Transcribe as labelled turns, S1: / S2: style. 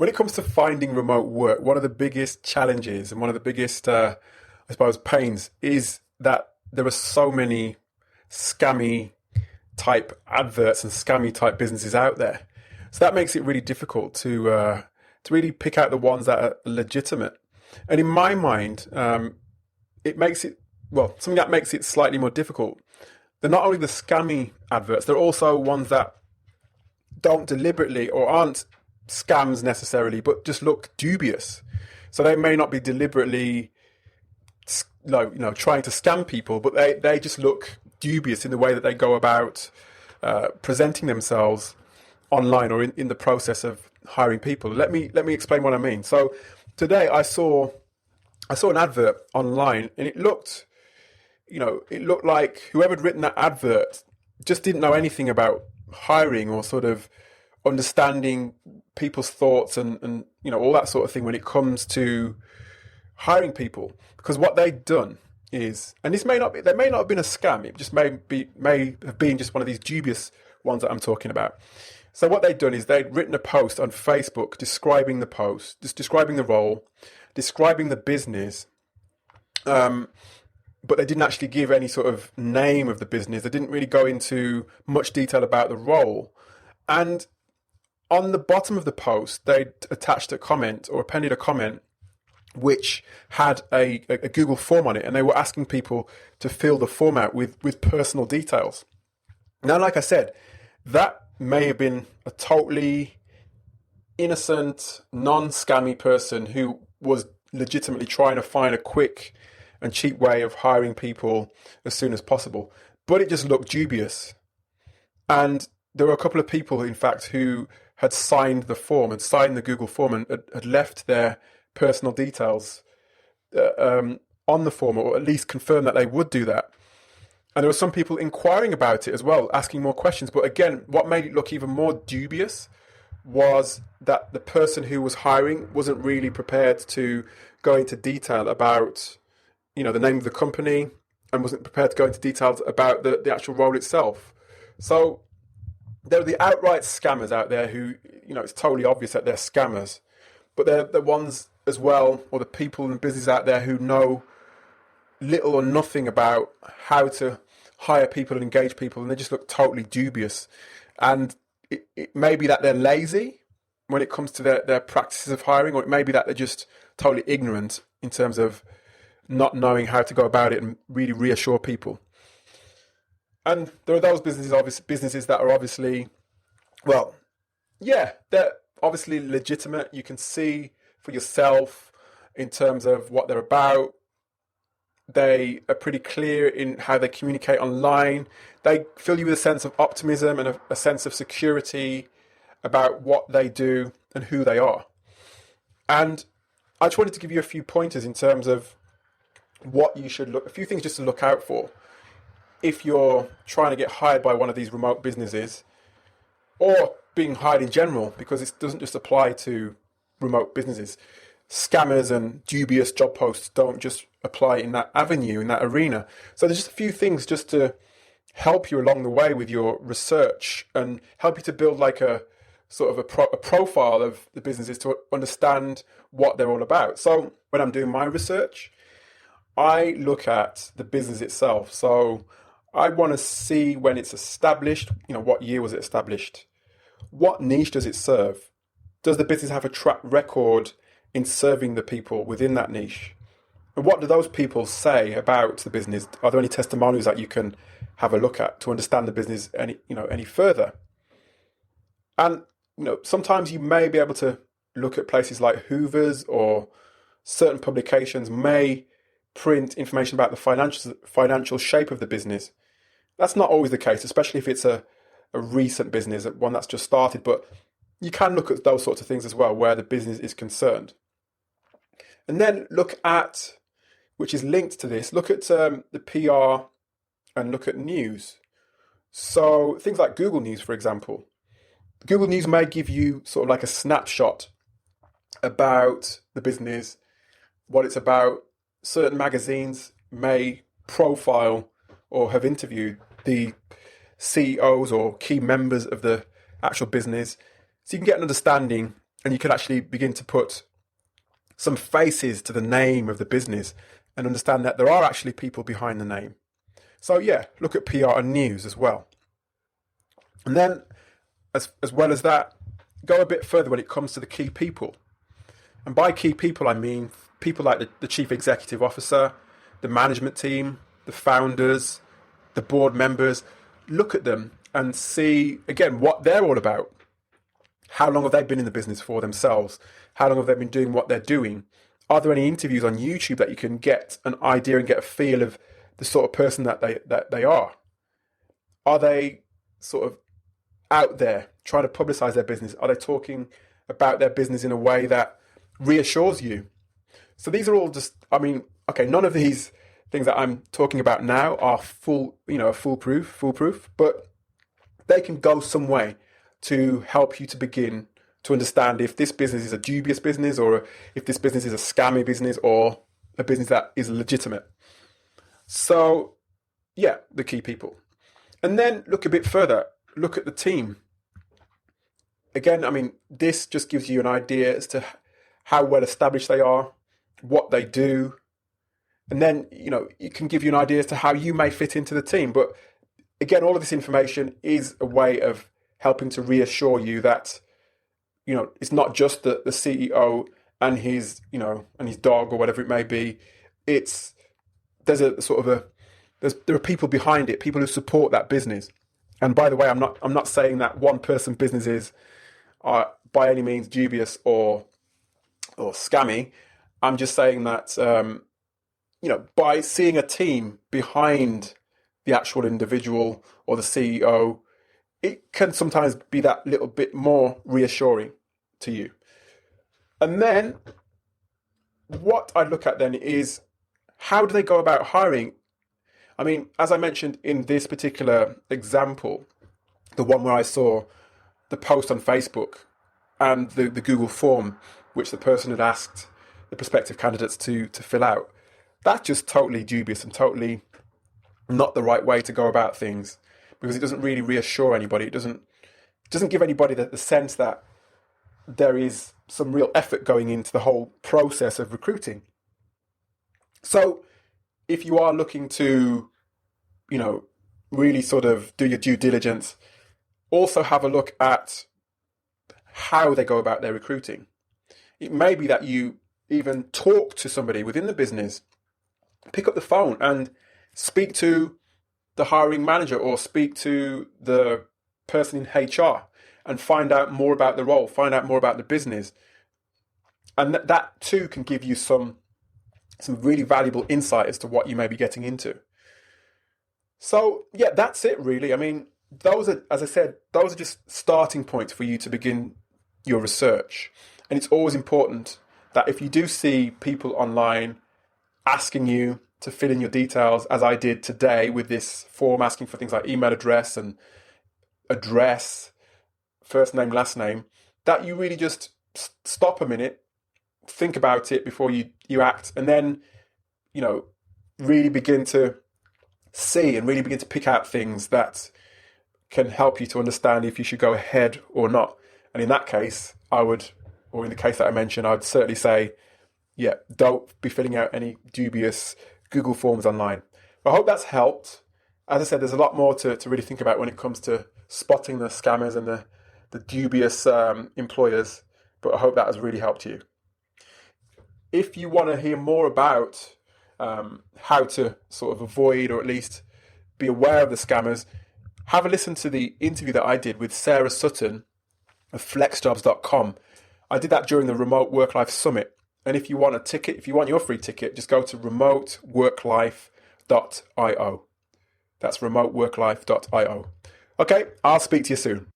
S1: When it comes to finding remote work, one of the biggest challenges and one of the biggest, I suppose, pains is that there are so many scammy type adverts and scammy type businesses out there. So that makes it really difficult to really pick out the ones that are legitimate. And in my mind, it makes it, well, something that makes it slightly more difficult. They're not only the scammy adverts, they're also ones that don't deliberately or aren't scams necessarily, but just look dubious. So they may not be deliberately, trying to scam people, but they just look dubious in the way that they go about presenting themselves online or in the process of hiring people. Let me explain what I mean. So today I saw an advert online, and it looked like whoever had written that advert just didn't know anything about hiring or sort of understanding people's thoughts and all that sort of thing when it comes to hiring people. Because what they'd done is, and there may not have been a scam, it just may have been just one of these dubious ones that I'm talking about. So what they'd done is they'd written a post on Facebook describing the post, just describing the role, describing the business, but they didn't actually give any sort of name of the business. They didn't really go into much detail about the role. And on the bottom of the post, they attached a comment or appended a comment which had a Google form on it, and they were asking people to fill the form out with personal details. Now, like I said, that may have been a totally innocent, non-scammy person who was legitimately trying to find a quick and cheap way of hiring people as soon as possible. But it just looked dubious. And there were a couple of people, in fact, who had signed the form and signed the Google form and had left their personal details on the form, or at least confirmed that they would do that. And there were some people inquiring about it as well, asking more questions. But again, what made it look even more dubious was that the person who was hiring wasn't really prepared to go into detail about, the name of the company, and wasn't prepared to go into details about the actual role itself. So there are the outright scammers out there who, it's totally obvious that they're scammers. But they're the ones as well, or the people in business out there who know little or nothing about how to hire people and engage people, and they just look totally dubious. And it may be that they're lazy when it comes to their practices of hiring, or it may be that they're just totally ignorant in terms of not knowing how to go about it and really reassure people. And there are those businesses that are obviously, they're obviously legitimate. You can see for yourself in terms of what they're about. They are pretty clear in how they communicate online. They fill you with a sense of optimism and a sense of security about what they do and who they are. And I just wanted to give you a few pointers in terms of what you should a few things just to look out for if you're trying to get hired by one of these remote businesses, or being hired in general, because it doesn't just apply to remote businesses. Scammers and dubious job posts don't just apply in that avenue, in that arena. So there's just a few things just to help you along the way with your research and help you to build like a sort of a profile of the businesses to understand what they're all about. So when I'm doing my research, I look at the business itself. So I want to see when it's established, what year was it established? What niche does it serve? Does the business have a track record in serving the people within that niche? And what do those people say about the business? Are there any testimonials that you can have a look at to understand the business any further? And sometimes you may be able to look at places like Hoover's, or certain publications may print information about the financial shape of the business. That's not always the case, especially if it's a recent business, one that's just started. But you can look at those sorts of things as well, where the business is concerned. And then look at, which is linked to this, look at the PR and look at news. So things like Google News, for example. Google News may give you sort of like a snapshot about the business, what it's about. Certain magazines may profile or have interviewed the CEOs or key members of the actual business. So you can get an understanding and you can actually begin to put some faces to the name of the business and understand that there are actually people behind the name. So yeah, look at PR and news as well. And then as well as that, go a bit further when it comes to the key people. And by key people, I mean people like the chief executive officer, the management team, the founders, the board members. Look at them and see, again, what they're all about. How long have they been in the business for themselves? How long have they been doing what they're doing? Are there any interviews on YouTube that you can get an idea and get a feel of the sort of person that they are? Are they sort of out there trying to publicize their business? Are they talking about their business in a way that reassures you? So these are all just, none of these things that I'm talking about now are foolproof, but they can go some way to help you to begin to understand if this business is a dubious business or if this business is a scammy business or a business that is legitimate. So yeah, the key people. And then look a bit further, look at the team. Again, this just gives you an idea as to how well established they are, what they do. And then, it can give you an idea as to how you may fit into the team. But again, all of this information is a way of helping to reassure you that, it's not just the CEO and his, and his dog or whatever it may be. There are people behind it, people who support that business. And by the way, I'm not saying that one person businesses are by any means dubious or scammy. I'm just saying that, by seeing a team behind the actual individual or the CEO, it can sometimes be that little bit more reassuring to you. And then what I look at then is, how do they go about hiring? As I mentioned in this particular example, the one where I saw the post on Facebook and the Google form, which the person had asked the prospective candidates to fill out, that's just totally dubious and totally not the right way to go about things, because it doesn't really reassure anybody. It doesn't give anybody the sense that there is some real effort going into the whole process of recruiting. So if you are looking to, really sort of do your due diligence, also have a look at how they go about their recruiting. It may be that you even talk to somebody within the business, pick up the phone and speak to the hiring manager or speak to the person in HR and find out more about the role, find out more about the business. And that too can give you some really valuable insight as to what you may be getting into. So yeah, that's it really. Those are, as I said, those are just starting points for you to begin your research. And it's always important that if you do see people online asking you to fill in your details, as I did today with this form asking for things like email address and address, first name, last name, that you really just stop a minute, think about it before you act, and then, really begin to see and really begin to pick out things that can help you to understand if you should go ahead or not. And in that case, in the case that I mentioned, I'd certainly say, yeah, don't be filling out any dubious Google forms online. But I hope that's helped. As I said, there's a lot more to really think about when it comes to spotting the scammers and the dubious employers, but I hope that has really helped you. If you want to hear more about how to sort of avoid or at least be aware of the scammers, have a listen to the interview that I did with Sarah Sutton of flexjobs.com. I did that during the Remote Work Life Summit. And if you want a ticket, if you want your free ticket, just go to remoteworklife.io. That's remoteworklife.io. Okay, I'll speak to you soon.